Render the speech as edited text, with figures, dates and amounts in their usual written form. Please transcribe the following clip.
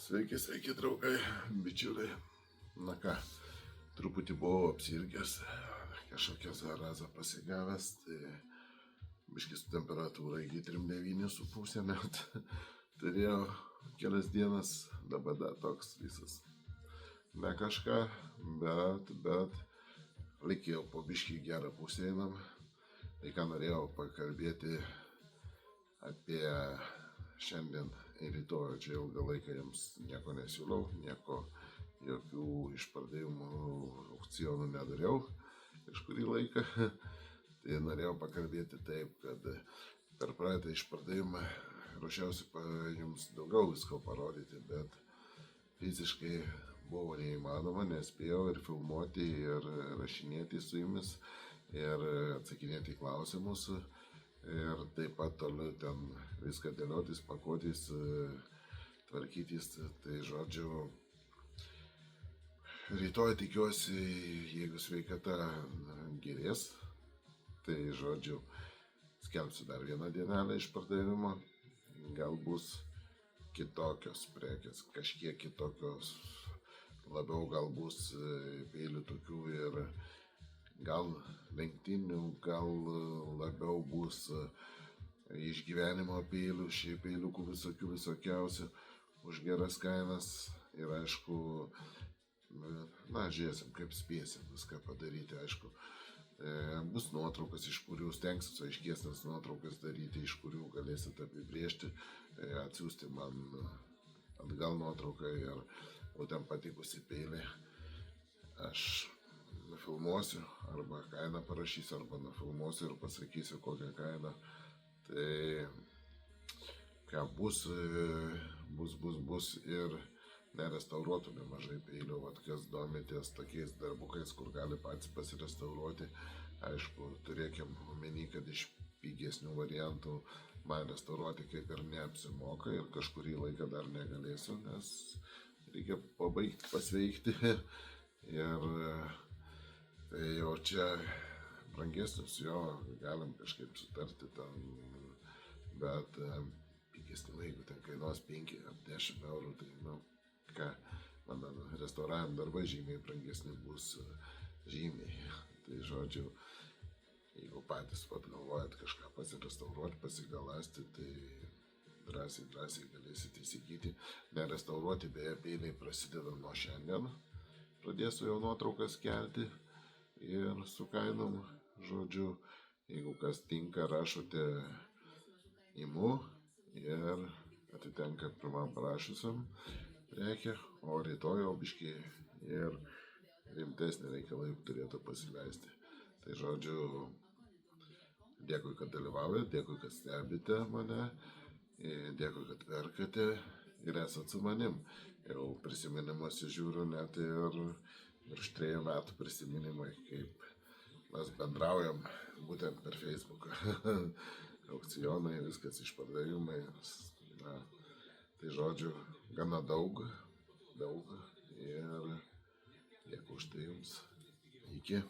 Sveiki, sveiki, draugai, bičiuliai. Na ką, truputį buvau apsirgęs, kažkokią zarazą pasigavęs, tai biškis temperatūra iki 39,5 metų. Turėjau kelias dienas, dabar dar toks visas. Ne kažką, bet reikėjo po biškį gerą pusę einam. Tai ką norėjau pakalbėti apie šiandien ir rytoj. Čia ilgą laiką jums nieko nesiūlau, jokių išpardavimų aukcionų nedariau kažkurį laiką. Tai norėjau pakalbėti taip, kad per praeitą išpardavimą ruošiausi jums daugiau visko parodyti, bet fiziškai buvo neįmanoma, nespėjau ir filmuoti, ir rašinėti su jumis, ir atsakinėti į klausimus. Ir taip pat toliau ten viską dėliotis, pakuotis, tvarkytis. Tai žodžiu, rytoj tikiuosi, jeigu sveikata gerės, tai žodžiu, skelbsiu dar vieną dienelę išpardavimo. Gal bus kitokios prekės, kažkiek kitokios, labiau gal bus peilių tokių ir gal lenktinių, gal labiau bus išgyvenimo peilių, šiaip peiliukų visokiausių už geras kainas. Ir aišku, žiūrėsim, kaip spėsim viską padaryti, aišku. Bus nuotraukas, iš kurių stengsiu aiškesnės nuotraukas daryti, iš kurių galėsit apibrėžti, atsiųsti man atgal nuotrauką ir būtent patikusi peilį. Aš nufilmuosiu, arba kainą parašysiu, arba nufilmuosiu ir pasakysiu kokią kainą. Tai ką bus ir nerestauruotų nemažai peilių. Vat kas domitės tokiais darbukais, kur gali patys pasirestauruoti. Aišku, turėkim omeny, kad iš pigesnių variantų man restauruoti kaip ir neapsimoka ir kažkurį laiką dar negalėsiu, nes reikia pabaigti pasveikti. Ir tai jau čia brangesnius, jo, galim kažkaip sutarti ten, bet pigesni, jeigu ten kainuos 5 ar 10 eurų, tai ką, mano restauravimo darbai žymiai brangesni bus, žymiai. Tai žodžiu, jeigu patys galvojat kažką pasirestauruoti, pasigalasti, tai drąsiai galėsite įsigyti. Nerestauruoti beje peiliai prasideda nuo šiandien. Pradėsiu jau nuotraukas kelti ir su kainom, žodžiu, jeigu kas tinka, rašote imu ir atitenka pirmam parašysiam prekę, o rytoj jau biškį ir rimtesnį reikalą turėtų pasileisti. Tai žodžiu, dėkui, kad dalyvaujate, dėkui, kad stebite mane, dėkui, kad perkate ir esat su manim. Jau prisiminimuose žiūriu net ir virš 3 metų prisiminimai, kaip mes bendraujam būtent per Facebooką. Aukcionai, viskas išpardavimai. Tai žodžiu, gana daug ir dėkui už tai jums. Iki.